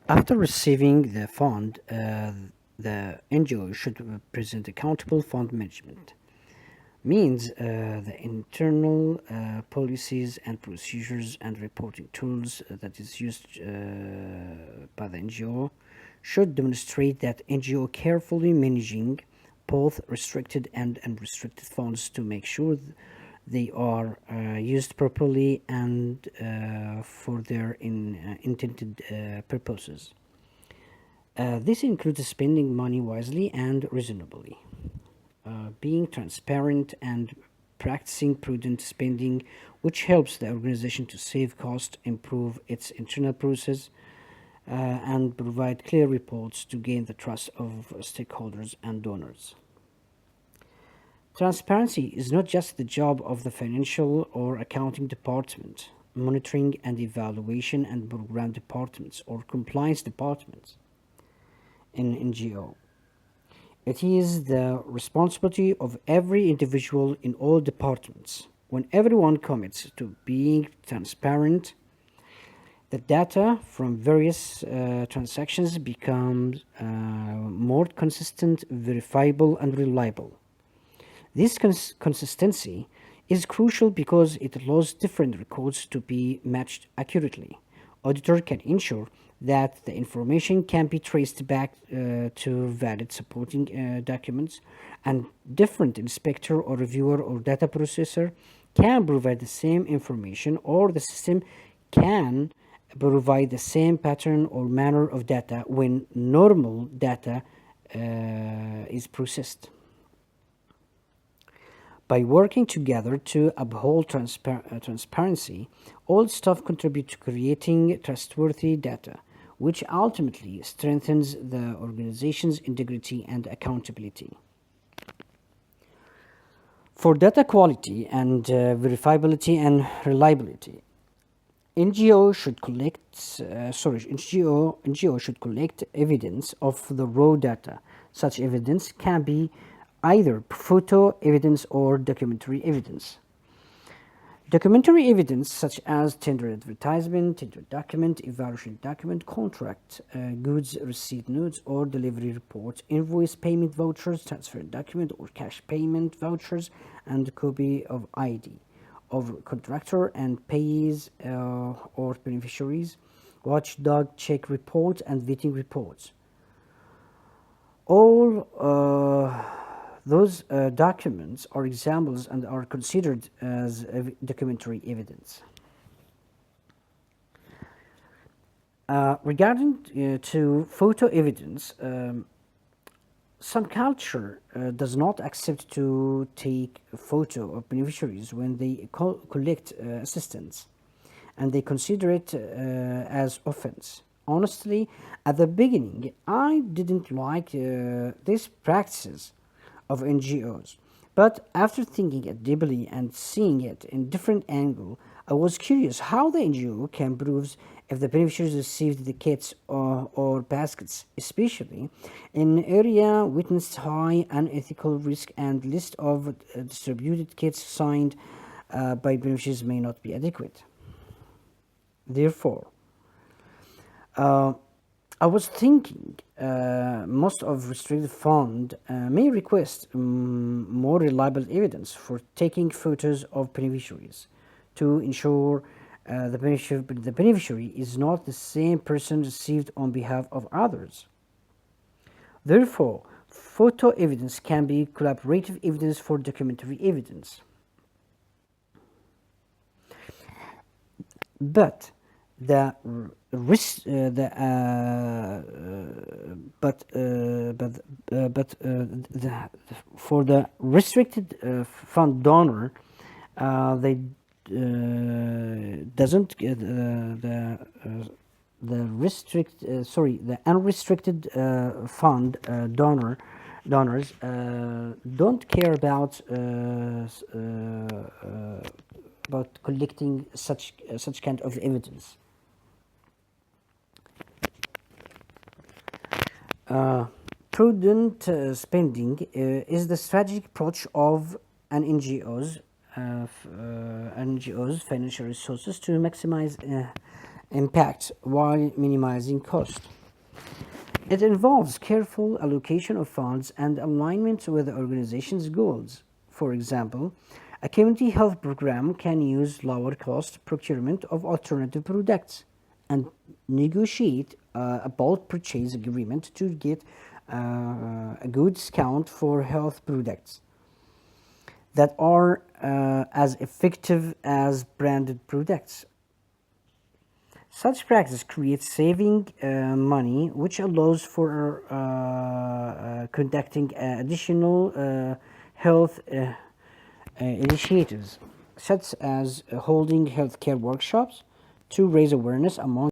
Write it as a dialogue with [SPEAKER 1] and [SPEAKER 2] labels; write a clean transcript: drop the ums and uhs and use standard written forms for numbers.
[SPEAKER 1] After receiving the fund, the NGO should present accountable fund management. Means the internal policies and procedures and reporting tools that is used by the NGO should demonstrate that NGO carefully managing both restricted and unrestricted funds to make sure they are used properly and for their intended purposes. This includes spending money wisely and reasonably, being transparent and practicing prudent spending, which helps the organization to save cost, improve its internal process, and provide clear reports to gain the trust of stakeholders and donors. Transparency is not just the job of the financial or accounting department, monitoring and evaluation and program departments or compliance departments in NGO. It is the responsibility of every individual in all departments. When everyone commits to being transparent, the data from various transactions becomes more consistent, verifiable, and reliable. This consistency is crucial because it allows different records to be matched accurately. Auditor can ensure that the information can be traced back to valid supporting documents, and different inspector or reviewer or data processor can provide the same information, or the system can provide the same pattern or manner of data when normal data is processed. By working together to uphold transparency, all staff contribute to creating trustworthy data, which ultimately strengthens the organization's integrity and accountability. For data quality and verifiability and reliability, NGO should collect evidence of the raw data. Such evidence can be either photo evidence or documentary evidence. Documentary evidence such as tender advertisement, tender document, evaluation document, contract, goods receipt notes or delivery report, invoice payment vouchers, transfer document or cash payment vouchers, and copy of ID of contractor and payees or beneficiaries, watchdog check report and vetting reports. All those documents are examples and are considered as documentary evidence. Regarding to photo evidence, some culture does not accept to take a photo of beneficiaries when they collect assistance, and they consider it as offense. Honestly, at the beginning, I didn't like these practices of NGOs, but after thinking it deeply and seeing it in different angle, I was curious how the NGO can prove if the beneficiaries received the kits or baskets, especially in area witnessed high unethical risk and list of distributed kits signed by beneficiaries may not be adequate. Therefore, I was thinking most of restricted fund may request more reliable evidence for taking photos of beneficiaries to ensure the beneficiary is not the same person received on behalf of others. Therefore, photo evidence can be collaborative evidence for documentary evidence. But the risk the but the, for the restricted fund donor, they doesn't get the unrestricted fund donors don't care about collecting such kind of evidence. Prudent spending is the strategic approach of an NGO's financial resources to maximize impact while minimizing cost. It involves careful allocation of funds and alignment with the organization's goals. For example, a community health program can use lower cost procurement of alternative products and negotiate a bulk purchase agreement to get a good discount for health products that are as effective as branded products. Such practice creates saving money, which allows for conducting additional health initiatives, such as holding healthcare workshops to raise awareness among